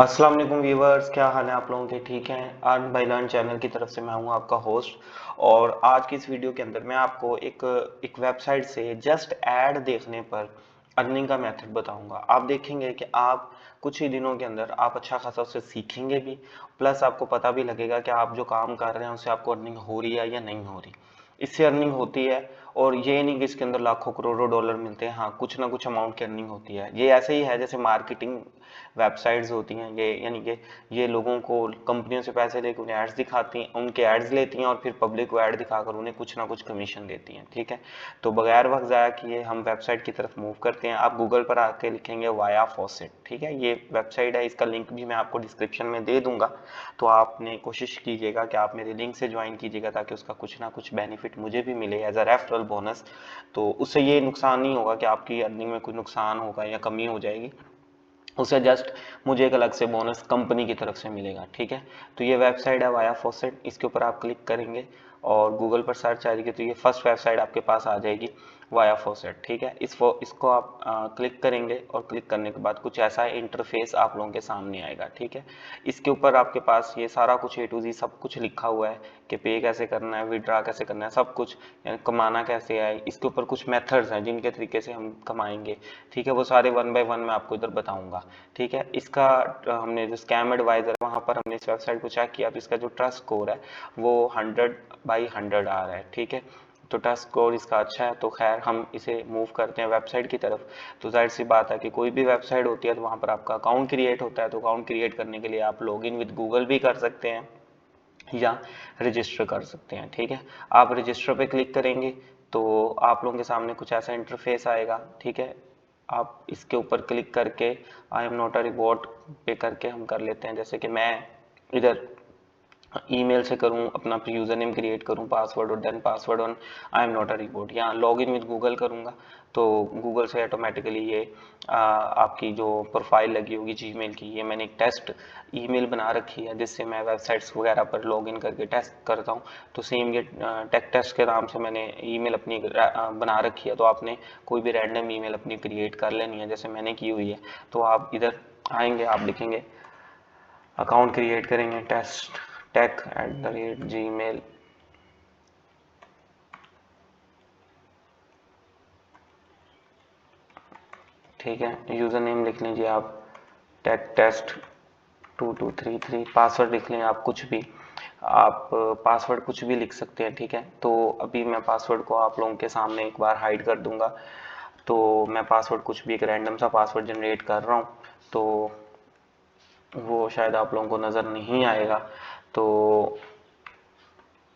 अस्सलाम वालेकुम व्यूवर्स, क्या हाल है आप लोगों के? ठीक हैं। अर्न बाय लर्न चैनल की तरफ से मैं हूं आपका होस्ट। और आज की इस वीडियो के अंदर मैं आपको एक वेबसाइट से जस्ट ऐड देखने पर अर्निंग का मेथड बताऊंगा। आप देखेंगे कि आप कुछ ही दिनों के अंदर आप अच्छा खासा उससे सीखेंगे भी, प्लस आपको पता भी लगेगा कि आप जो काम कर रहे हैं उससे आपको अर्निंग हो रही है या नहीं हो रही। इससे अर्निंग होती है, और ये नहीं कि इसके अंदर लाखों करोड़ों डॉलर मिलते हैं। हाँ, कुछ ना कुछ अमाउंट की अर्निंग होती है। ये ऐसे ही है जैसे मार्केटिंग वेबसाइट्स होती हैं, ये यानी कि ये लोगों को कंपनियों से पैसे लेकर उन्हें एड्स दिखाती हैं, उनके एड्स लेती हैं और फिर पब्लिक को ऐड दिखाकर उन्हें कुछ ना कुछ कमीशन देती हैं। ठीक है, तो बगैर वक्त ज़ाया किए हम वेबसाइट की तरफ मूव करते हैं। आप गूगल पर आके लिखेंगे वाया फॉसेट। ठीक है, ये वेबसाइट है, इसका लिंक भी मैं आपको डिस्क्रिप्शन में दे दूंगा। तो आपने कोशिश कीजिएगा कि आप मेरे लिंक से ज्वाइन कीजिएगा ताकि उसका कुछ ना कुछ बेनिफिट मुझे भी मिले एज अ रेफरल बोनस। तो उससे ये नुकसान नहीं होगा कि आपकी अर्निंग में कोई नुकसान होगा या कमी हो जाएगी, उसे जस्ट मुझे एक अलग से बोनस कंपनी की तरफ से मिलेगा। ठीक है, तो ये वेबसाइट है वाया फॉसेट। इसके ऊपर आप क्लिक करेंगे और गूगल पर सर्च आएगी तो ये फर्स्ट वेबसाइट आपके पास आ जाएगी, वाया फॉसेट। ठीक है, इसको आप क्लिक करेंगे और क्लिक करने के बाद कुछ ऐसा इंटरफेस आप लोगों के सामने आएगा। ठीक है, इसके ऊपर आपके पास ये सारा कुछ ए टू जी सब कुछ लिखा हुआ है कि पे कैसे करना है, विड्रा कैसे करना है, सब कुछ, यानी कमाना कैसे है। इसके ऊपर कुछ मेथड्स हैं जिनके तरीके से हम कमाएंगे। ठीक है, वो सारे वन बाय वन मैं आपको इधर बताऊंगा। ठीक है, इसका हमने जो स्कैम एडवाइजर वहाँ पर हमने इस वेबसाइट को चेक किया तो इसका जो ट्रस्ट स्कोर है वो 100/100 आ रहा है। ठीक है, तो ट्रस्ट स्कोर इसका अच्छा है। तो खैर हम इसे मूव करते हैं वेबसाइट की तरफ। तो जाहिर सी बात है कि कोई भी वेबसाइट होती है तो वहाँ पर आपका अकाउंट क्रिएट होता है। तो अकाउंट क्रिएट करने के लिए आप लॉग इन विद गूगल भी कर सकते हैं या रजिस्टर कर सकते हैं। ठीक है, आप रजिस्टर पे क्लिक करेंगे तो आप लोगों के सामने कुछ ऐसा इंटरफेस आएगा। ठीक है, आप इसके ऊपर क्लिक करके आई एम नॉट अ रिबॉट पे करके हम कर लेते हैं। जैसे कि मैं इधर ईमेल से करूं, अपना यूजर नेम क्रिएट करूं, पासवर्ड और then password on I am not a report, या लॉग इन विद गूगल करूंगा तो गूगल से ऑटोमेटिकली ये आपकी जो प्रोफाइल लगी होगी जीमेल की, ये मैंने एक टेस्ट ईमेल बना रखी है जिससे मैं वेबसाइट्स वगैरह पर लॉग इन करके टेस्ट करता हूँ। तो सेम ये टेक टेस्ट के नाम से मैंने ईमेल अपनी बना रखी है। तो आपने कोई भी रैंडम ईमेल अपनी क्रिएट कर लेनी है जैसे मैंने की हुई है। तो आप इधर आएंगे, आप लिखेंगे अकाउंट क्रिएट करेंगे टेस्ट tech@gmail। ठीक है, यूज़र नेम लिख लीजिए आप टेक टेस्ट 2233, पासवर्ड लिख लें आप कुछ भी, आप पासवर्ड कुछ भी लिख सकते हैं। ठीक है, तो अभी मैं पासवर्ड को आप लोगों के सामने एक बार हाइड कर दूंगा। तो मैं पासवर्ड कुछ भी एक रैंडम सा पासवर्ड जनरेट कर रहा हूँ, तो वो शायद आप लोगों को नज़र नहीं आएगा। तो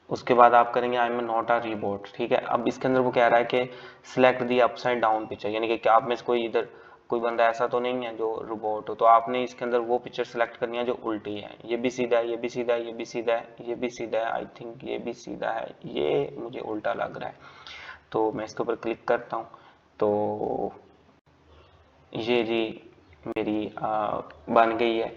उसके बाद आप करेंगे आई एम नॉट अ रीबोट। ठीक है, अब इसके अंदर वो कह रहा है कि select the upside down picture, यानी कि आप में से कोई इधर कोई बंदा ऐसा तो नहीं है जो रोबोट हो। तो आपने इसके अंदर वो पिक्चर सेलेक्ट करनी है जो उल्टी है। ये भी सीधा है, ये भी सीधा है, ये भी सीधा है, ये भी सीधा है, आई थिंक ये भी सीधा है, ये मुझे उल्टा लग रहा है। तो मैं इसके ऊपर क्लिक करता हूँ तो ये जी मेरी बन गई है,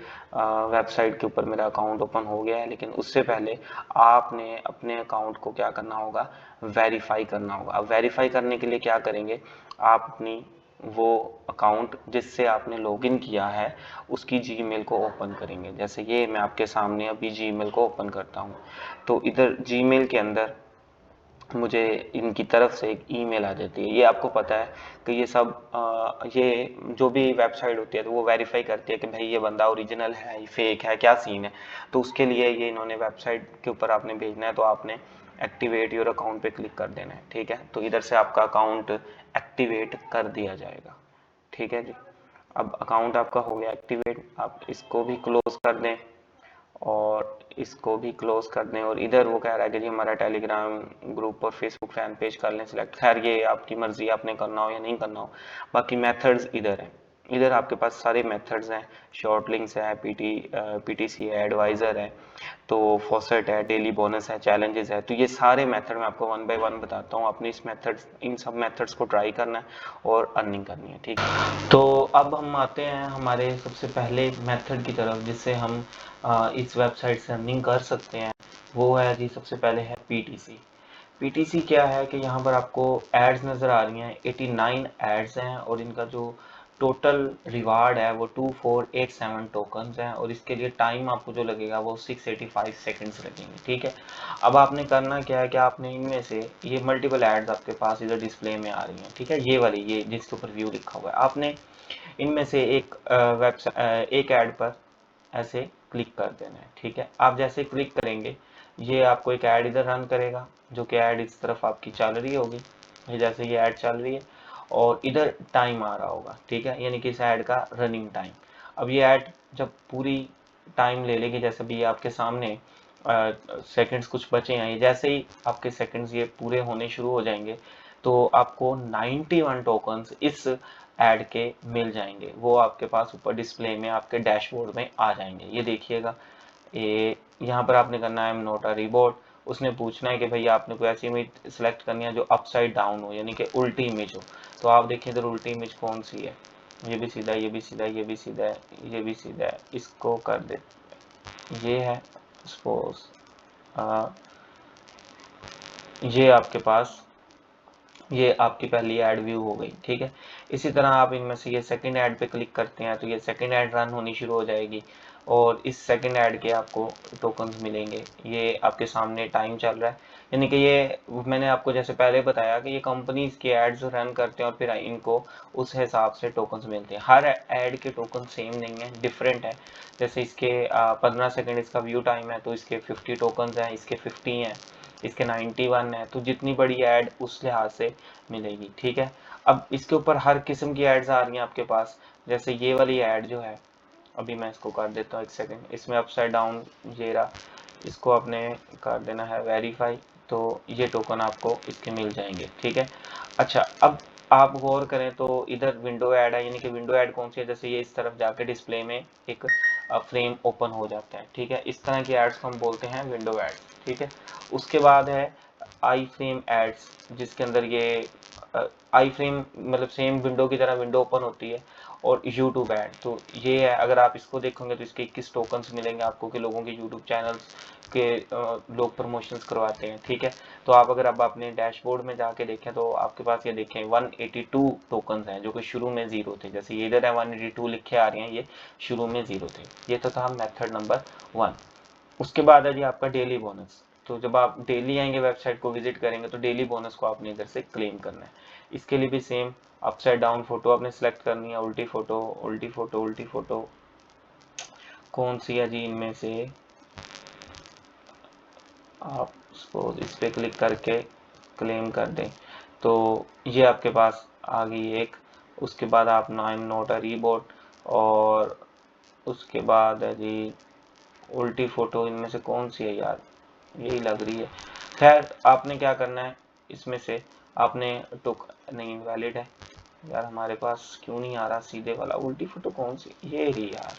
वेबसाइट के ऊपर मेरा अकाउंट ओपन हो गया है। लेकिन उससे पहले आपने अपने अकाउंट को क्या करना होगा, वेरीफाई करना होगा। अब वेरीफाई करने के लिए क्या करेंगे, आप अपनी वो अकाउंट जिससे आपने लॉगिन किया है उसकी जीमेल को ओपन करेंगे। जैसे ये मैं आपके सामने अभी जीमेल को ओपन करता हूँ तो इधर जीमेल के अंदर मुझे इनकी तरफ से एक ईमेल आ जाती है। ये आपको पता है कि ये सब ये जो भी वेबसाइट होती है तो वो वेरीफाई करती है कि भाई ये बंदा ओरिजिनल है फेक है, क्या सीन है। तो उसके लिए ये इन्होंने वेबसाइट के ऊपर आपने भेजना है तो आपने एक्टिवेट योर अकाउंट पे क्लिक कर देना है। ठीक है, तो इधर से आपका अकाउंट एक्टिवेट कर दिया जाएगा। ठीक है जी, अब अकाउंट आपका हो गया एक्टिवेट। आप इसको भी क्लोज कर दें और इसको भी क्लोज कर दें। और इधर वो कह रहा है कि जी हमारा टेलीग्राम ग्रुप और फेसबुक फैन पेज कर लें सिलेक्ट। खैर ये आपकी मर्जी, आपने करना हो या नहीं करना हो। बाकी मेथड्स इधर हैं, इधर आपके पास सारे मेथड्स हैं। शॉर्ट लिंक्स है, पीटीसी है, एडवाइजर है, तो फॉसेट है, डेली बोनस है, चैलेंजेस है। तो ये सारे मेथड मैं आपको वन बाय वन बताता हूँ। अपनी इस मेथड्स इन सब मेथड्स को ट्राई करना है और अर्निंग करनी है। ठीक है, तो अब हम आते हैं हमारे सबसे पहले मेथड की तरफ जिससे हम इस वेबसाइट से अर्निंग कर सकते हैं। वो है जी, सबसे पहले है पीटीसी। पीटीसी क्या है कि यहाँ पर आपको एड्स नज़र आ रही हैं, 89 एड्स हैं और इनका जो टोटल रिवार्ड है वो 2487 टोकन्स हैं और इसके लिए टाइम आपको जो लगेगा वो 685 सेकंड्स लगेंगे। ठीक है, अब आपने करना क्या है कि आपने इनमें से ये मल्टीपल एड्स आपके पास इधर डिस्प्ले में आ रही हैं, ठीक है, ये वाली, ये जिसके ऊपर व्यू लिखा हुआ है, आपने इनमें से एक वेबसाइट एक ऐड पर ऐसे क्लिक कर देना है। ठीक है, आप जैसे क्लिक करेंगे ये आपको एक ऐड इधर रन करेगा, जो कि ऐड इस तरफ आपकी चल रही होगी, ये जैसे ये ऐड चल रही है और इधर टाइम आ रहा होगा। ठीक है, यानी कि इस ऐड का रनिंग टाइम। अब ये ऐड जब पूरी टाइम ले लेगी, जैसे भी आपके सामने सेकंड्स कुछ बचे हैं, ये जैसे ही आपके सेकंड्स ये पूरे होने शुरू हो जाएंगे तो आपको 91 टोकन्स इस ऐड के मिल जाएंगे, वो आपके पास ऊपर डिस्प्ले में आपके डैशबोर्ड में आ जाएंगे। ये देखिएगा, ये यहाँ पर आपने करना है आई एम नॉट अ रोबोट, उसने पूछना है कि भैया आपने कोई ऐसी इमेज सेलेक्ट करनी है जो अपसाइड डाउन हो, यानी कि उल्टी इमेज हो। तो आप देखिए इधर उल्टी इमेज कौन सी है, ये भी सीधा है, ये भी सीधा है, ये भी सीधा है, ये भी सीधा है, इसको कर दे, ये है सपोज ये आपके पास ये आपकी पहली ऐड व्यू हो गई। ठीक है, इसी तरह आप इनमें से ये सेकंड ऐड पे क्लिक करते हैं तो ये सेकंड ऐड रन होनी शुरू हो जाएगी और इस सेकंड ऐड के आपको टोकन्स मिलेंगे। ये आपके सामने टाइम चल रहा है, यानी कि ये मैंने आपको जैसे पहले बताया कि ये कंपनीज के एड्स रन करते हैं और फिर इनको उस हिसाब से टोकन्स मिलते हैं। हर ऐड के टोकन सेम नहीं है, डिफरेंट है। जैसे इसके 15 सेकंड इसका व्यू टाइम है तो इसके 50 टोकन्स हैं, इसके 50 हैं, इसके 91 है, तो जितनी बड़ी ऐड उस लिहाज से मिलेगी। ठीक है, अब इसके ऊपर हर किस्म की एड्स आ रही हैं आपके पास, जैसे ये वाली ऐड जो है, अभी मैं इसको कर देता हूँ एक सेकंड, इसमें अपसाइड डाउन ये रहा, इसको आपने कर देना है वेरीफाई, तो ये टोकन आपको इसके मिल जाएंगे। ठीक है, अच्छा अब आप गौर करें तो इधर विंडो ऐड है, यानी कि विंडो ऐड कौन सी है, जैसे ये इस तरफ जाके डिस्प्ले में एक फ्रेम ओपन हो जाता है। ठीक है, इस तरह की एड्स को हम बोलते हैं विंडो ऐड। ठीक है, उसके बाद है आई फ्रेम एड्स, जिसके अंदर ये आई फ्रेम मतलब सेम विंडो की तरह विंडो ओपन होती है, और यूट्यूब ऐड, तो ये है, अगर आप इसको देखोगे तो इसके 21 टोकन्स मिलेंगे आपको कि लोगों के यूट्यूब चैनल्स के लोग प्रमोशंस करवाते हैं। ठीक है, तो आप अगर अब अपने डैशबोर्ड में जाके देखें तो आपके पास ये देखें 182 टोकन्स हैं जो कि शुरू में 0 थे, जैसे ये इधर है 182 लिखे आ रहे हैं, ये शुरू में 0 थे। ये तो था मेथड नंबर 1। उसके बाद है जी आपका डेली बोनस, तो जब आप डेली आएंगे वेबसाइट को विजिट करेंगे तो डेली बोनस को आपने इधर से क्लेम करना है। इसके लिए भी सेम अपसाइड डाउन फोटो आपने सेलेक्ट करनी है, उल्टी फोटो, उल्टी फोटो, उल्टी फोटो कौन सी है जी इनमें से, आप सपोज इस पे क्लिक करके क्लेम कर दें तो ये आपके पास आ गई एक। उसके बाद आप आई एम नॉट अ रीबोट, और उसके बाद है जी उल्टी फोटो, इनमें से कौन सी है यार, यही लग रही है। खैर आपने क्या करना है, इसमें से आपने टुक नहीं इनवैलिड है यार, हमारे पास क्यों नहीं आ रहा सीधे वाला, उल्टी फोटो कौन सी, ये रही यार,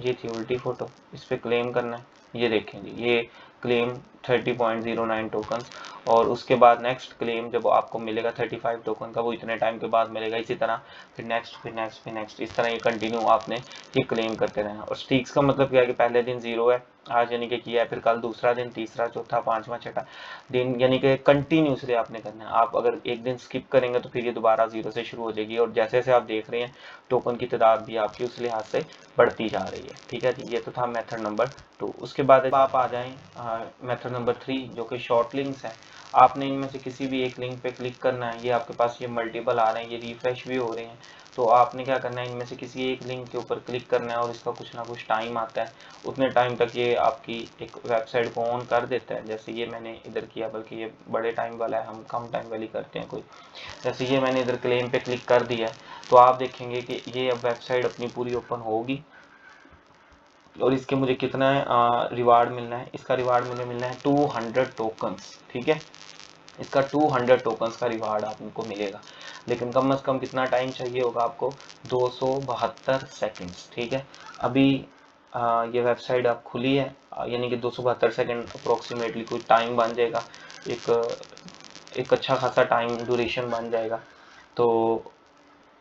ये थी उल्टी फोटो, इस पे क्लेम करना है। ये देखें जी, ये क्लेम 30.09 टोकन, और उसके बाद नेक्स्ट क्लेम जब आपको मिलेगा 35 टोकन का, वो इतने टाइम के बाद मिलेगा। इसी तरह फिर नेक्स्ट, फिर नेक्स्ट, फिर नेक्स्ट, इस तरह ये कंटिन्यू आपने ये क्लेम करते रहना। और स्टीक्स का मतलब क्या है कि पहले दिन 0 है, आज यानी कि किया है, फिर कल दूसरा दिन, तीसरा, चौथा, पांचवा, छठा दिन, यानी कि कंटिन्यूसली आपने करना है। आप अगर एक दिन स्किप करेंगे तो फिर ये दोबारा 0 से शुरू हो जाएगी, और जैसे जैसे आप देख रहे हैं टोकन की तादाद भी आपकी उस लिहाज से बढ़ती जा रही है। ठीक है जी, ये तो था मेथड नंबर 2। उसके बाद आप आ जाएं मेथड नंबर 3 जो कि शॉर्ट लिंक्स है। आपने इनमें से किसी भी एक लिंक पे क्लिक करना है, ये आपके पास ये मल्टीपल आ रहे हैं, ये रिफ्रेश भी हो रहे हैं, तो आपने क्या करना है, इनमें से किसी एक लिंक के ऊपर क्लिक करना है और इसका कुछ ना कुछ टाइम आता है, उतने टाइम तक ये आपकी एक वेबसाइट को ऑन कर देता है। जैसे ये मैंने इधर किया, बल्कि ये बड़े टाइम वाला है, हम कम टाइम वाली करते हैं कोई, जैसे ये मैंने इधर क्लेम पे क्लिक कर दिया है तो आप देखेंगे कि ये अब वेबसाइट अपनी पूरी ओपन होगी, और इसके मुझे कितना रिवार्ड मिलना है, इसका रिवार्ड मुझे मिलना है 200 टोकन्स। ठीक है, इसका 200 टोकन्स का रिवार्ड आपको मिलेगा, लेकिन कम से कम कितना टाइम चाहिए होगा आपको, 272 सेकंड्स। ठीक है, अभी ये वेबसाइट अब खुली है, यानी कि 272 सेकंड अप्रोक्सीमेटली कोई टाइम बन जाएगा, एक अच्छा खासा टाइम ड्यूरेशन बन जाएगा। तो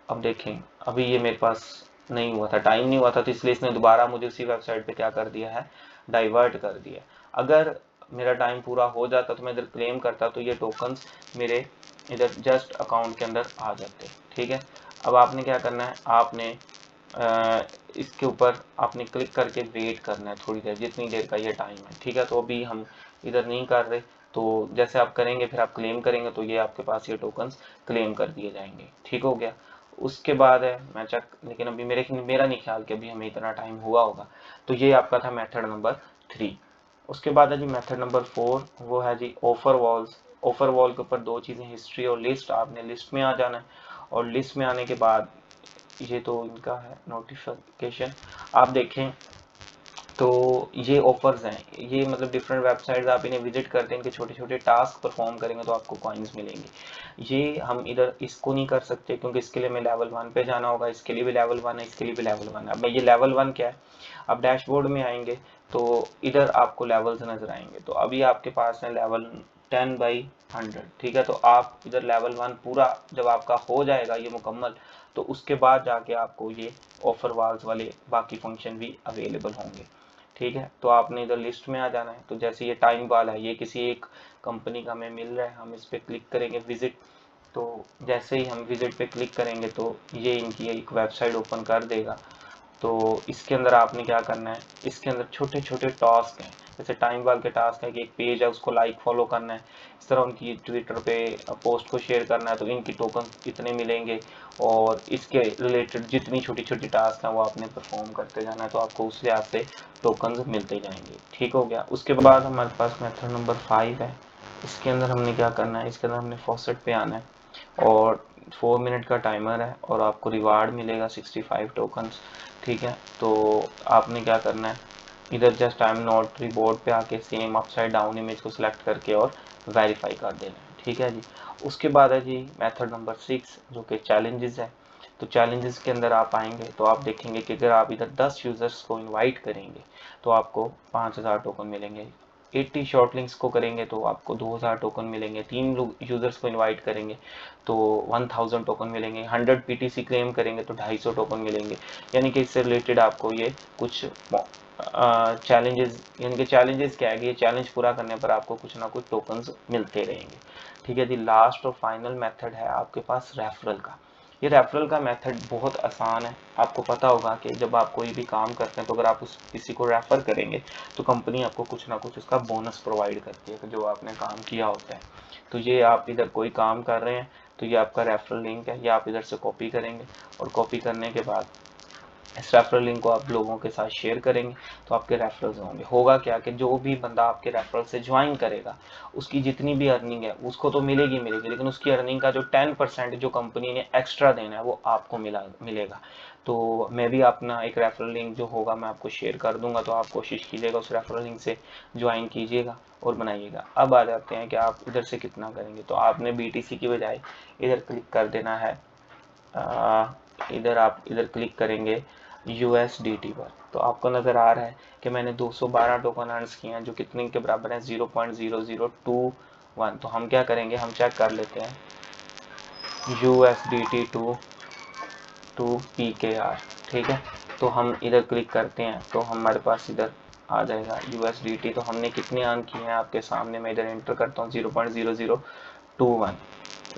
अब देखें, अभी ये मेरे पास नहीं हुआ था, टाइम नहीं हुआ था, तो इसलिए इसने दोबारा मुझे उसी वेबसाइट पे क्या कर दिया है, डाइवर्ट कर दिया। अगर मेरा टाइम पूरा हो जाता तो मैं इधर क्लेम करता तो ये टोकन्स मेरे इधर जस्ट अकाउंट के अंदर आ जाते। ठीक है, अब आपने क्या करना है, आपने इसके ऊपर आपने क्लिक करके वेट करना है थोड़ी देर, जितनी देर का ये टाइम है, ठीक है। तो अभी हम इधर नहीं कर रहे, तो जैसे आप करेंगे फिर आप क्लेम करेंगे तो ये आपके पास ये टोकन्स क्लेम कर दिए जाएंगे, ठीक हो गया। उसके बाद है मैं चेक, लेकिन अभी मेरा नहीं ख्याल कि अभी हमें इतना टाइम हुआ होगा। तो ये आपका था मेथड नंबर 3। उसके बाद है जी मेथड नंबर 4, वो है जी ऑफर वॉल्स। ऑफर वॉल के ऊपर दो चीज़ें, हिस्ट्री और लिस्ट। आपने लिस्ट में आ जाना है, और लिस्ट में आने के बाद ये तो इनका है नोटिफिकेशन, आप देखें तो ये ऑफर्स हैं, ये मतलब डिफरेंट वेबसाइट्स आप इन्हें विजिट करते हैं, इनके छोटे छोटे टास्क परफॉर्म करेंगे तो आपको कॉइन्स मिलेंगे। ये हम इधर इसको नहीं कर सकते क्योंकि इसके लिए हमें लेवल 1 पे जाना होगा, इसके लिए भी लेवल 1 है, इसके लिए भी लेवल 1 है। अब ये लेवल 1 क्या है, अब डैशबोर्ड में आएंगे तो इधर आपको लेवल्स नजर आएंगे। तो अभी आपके पास है लेवल 10/100, ठीक है। तो आप इधर लेवल 1 पूरा जब आपका हो जाएगा ये मुकम्मल, तो उसके बाद जाके आपको ये ऑफर वाल्स वाले बाकी फंक्शन भी अवेलेबल होंगे, ठीक है। तो आपने इधर लिस्ट में आ जाना है। तो जैसे ये टाइम वाला है, ये किसी एक कंपनी का हमें मिल रहा है, हम इस पर क्लिक करेंगे विजिट। तो जैसे ही हम विजिट पे क्लिक करेंगे तो ये इनकी एक वेबसाइट ओपन कर देगा। तो इसके अंदर आपने क्या करना है, इसके अंदर छोटे छोटे टास्क हैं, जैसे टाइम वाल के टास्क है कि एक पेज है उसको लाइक फॉलो करना है, इस तरह उनकी ट्विटर पे पोस्ट को शेयर करना है तो इनकी टोकन इतने मिलेंगे, और इसके रिलेटेड जितनी छोटी छोटी टास्क हैं वो आपने परफॉर्म करते जाना है, तो आपको उस लिहाज से टोकन मिलते जाएंगे, ठीक हो गया। उसके बाद हमारे पास मेथड नंबर 5 है। इसके अंदर हमने क्या करना है, इसके अंदर हमने फॉसेट पे आना है, और 4 मिनट का टाइमर है, और आपको रिवार्ड मिलेगा 65 टोकन्स, ठीक है। तो आपने क्या करना है, इधर जस्ट आई एम नॉट रिबोर्ड पे आके सेम अपसाइड डाउन इमेज को सिलेक्ट करके और वेरीफाई कर देना है, ठीक है जी। उसके बाद है जी मेथड नंबर 6 जो कि चैलेंजेस है। तो चैलेंजेस के अंदर आप आएंगे तो आप देखेंगे कि अगर आप इधर 10 यूजर्स को इनवाइट करेंगे तो आपको 5000 टोकन मिलेंगे, 80 शॉर्ट लिंक्स को करेंगे तो आपको 2000 टोकन मिलेंगे, 3 लोग यूजर्स को इनवाइट करेंगे तो 1000 टोकन मिलेंगे, 100 पीटीसी क्लेम करेंगे तो 250 टोकन मिलेंगे। यानी कि इससे रिलेटेड आपको ये कुछ चैलेंजेस, यानी कि चैलेंजेस क्या है कि ये चैलेंज पूरा करने पर आपको कुछ ना कुछ टोकन्स मिलते रहेंगे, ठीक है जी। लास्ट और फाइनल मेथड है आपके पास रेफरल का। ये रेफरल का मेथड बहुत आसान है। आपको पता होगा कि जब आप कोई भी काम करते हैं तो अगर आप उस किसी को रेफर करेंगे तो कंपनी आपको कुछ ना कुछ उसका बोनस प्रोवाइड करती है जो आपने काम किया होता है। तो ये आप इधर कोई काम कर रहे हैं तो ये आपका रेफरल लिंक है, ये आप इधर से कॉपी करेंगे, और कॉपी करने के बाद इस रेफरल लिंक को आप लोगों के साथ शेयर करेंगे तो आपके रेफरल्स होंगे। होगा क्या कि जो भी बंदा आपके रेफरल से ज्वाइन करेगा उसकी जितनी भी अर्निंग है उसको तो मिलेगी, लेकिन उसकी अर्निंग का जो 10% जो कंपनी ने एक्स्ट्रा देना है वो आपको मिलेगा। तो मैं भी अपना एक रेफरल लिंक जो होगा मैं आपको शेयर कर दूंगा, तो आप कोशिश कीजिएगा उस रेफरल लिंक से ज्वाइन कीजिएगा और बनाइएगा। अब आ जाते हैं कि आप इधर से कितना करेंगे। तो आपने BTC की बजाय इधर क्लिक कर देना है, इधर आप इधर क्लिक करेंगे USDT पर। तो आपको नज़र आ रहा है कि मैंने 212 टोकन अर्न्स किए हैं जो कितने के बराबर हैं 0.0021। तो हम क्या करेंगे, हम चेक कर लेते हैं USDT टू PKR, ठीक है। तो हम इधर क्लिक करते हैं तो हमारे पास इधर आ जाएगा USDT। तो हमने कितने अर्न किए हैं आपके सामने मैं इधर एंटर करता हूँ 0.0021,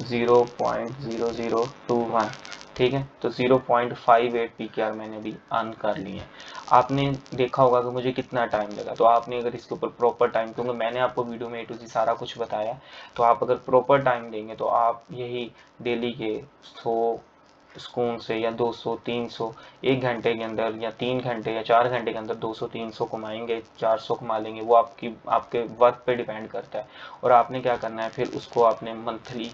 0.0021, ठीक है। तो 0.58 PKR मैंने भी अर्न कर लिए हैं। आपने देखा होगा कि मुझे कितना टाइम लगा, तो आपने अगर इसके ऊपर प्रॉपर टाइम, क्योंकि मैंने आपको वीडियो में A to Z सारा कुछ बताया, तो आप अगर प्रॉपर टाइम देंगे तो आप यही डेली के 100 सुकून से या 200 300 1 घंटे के अंदर या 3 घंटे या 4 घंटे के अंदर 200 300 कमाएंगे, 400 कमा लेंगे। वो आपके वर्क पे डिपेंड करता है। और आपने क्या करना है फिर उसको आपने मंथली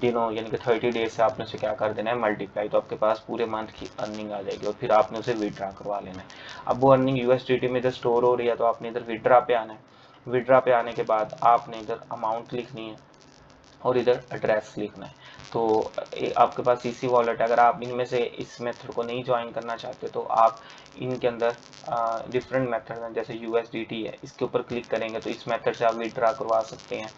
दिनों यानी कि 30 डेज से आपने उसे क्या कर देना है मल्टीप्लाई, तो आपके पास पूरे मंथ की अर्निंग आ जाएगी और फिर आपने उसे विड्रा करवा लेना है। अब वो अर्निंग USDT में इधर स्टोर हो रही है तो आपने इधर विड्रा पे आना है। विड्रा पे आने के बाद आपने इधर अमाउंट लिखनी है और इधर एड्रेस लिखना है। तो आपके पास CC वॉलेट है, अगर आप इनमें से इस मेथड को नहीं ज्वाइन करना चाहते तो आप इनके अंदर डिफरेंट मेथड हैं, जैसे USDT है, इसके ऊपर क्लिक करेंगे तो इस मेथड से आप विड्रा करवा सकते हैं,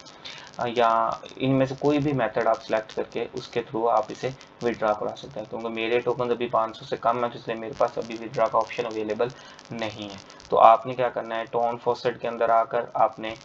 या इनमें से कोई भी मेथड आप सिलेक्ट करके उसके थ्रू आप इसे विड्रा करा सकते हैं। क्योंकि मेरे टोकन अभी 500 से कम है तो इसलिए मेरे पास अभी विड्रा का ऑप्शन अवेलेबल नहीं है। तो आपने क्या करना है, टोन फॉसेट के अंदर आकर आपने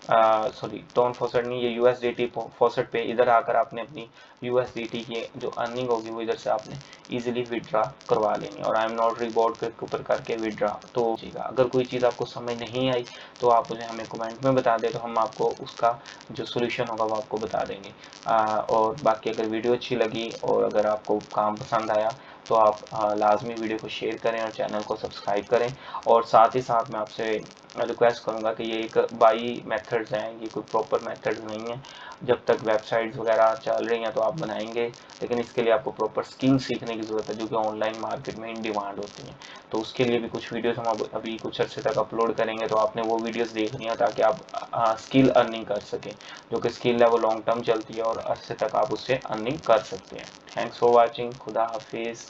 सॉरी टोन फॉसेट नहीं, ये यूएसडीटी फॉसेट पे इधर आकर आपने अपनी यूएसडीटी की जो अर्निंग होगी वो इधर से आपने इजीली विड्रा करवा लेनी और आई एम नॉट रिबॉर्ड के ऊपर करके विड्रा। तो अगर कोई चीज़ आपको समझ नहीं आई तो आप मुझे हमें कमेंट में बता दें, तो हम आपको उसका जो सोल्यूशन होगा वो आपको बता देंगे। और बाकी अगर वीडियो अच्छी लगी और अगर आपको काम पसंद आया तो आप लाजमी वीडियो को शेयर करें और चैनल को सब्सक्राइब करें। और साथ ही साथ मैं आपसे रिक्वेस्ट करूंगा कि ये एक बाई मेथड्स हैं, ये कोई प्रॉपर मेथड्स नहीं है। जब तक वेबसाइट्स वगैरह चल रही हैं तो आप बनाएंगे, लेकिन इसके लिए आपको प्रॉपर स्किल सीखने की ज़रूरत है जो कि ऑनलाइन मार्केट में इन डिमांड होती हैं। तो उसके लिए भी कुछ वीडियोस हम अभी कुछ अर्से तक अपलोड करेंगे, तो आपने वो वीडियोस देखनी है ताकि आप स्किल अर्निंग कर सकें। जो कि स्किल है वो लॉन्ग टर्म चलती है और अर्से तक आप उससे अर्निंग कर सकते हैं। Thanks for watching. खुदा हाफिज़।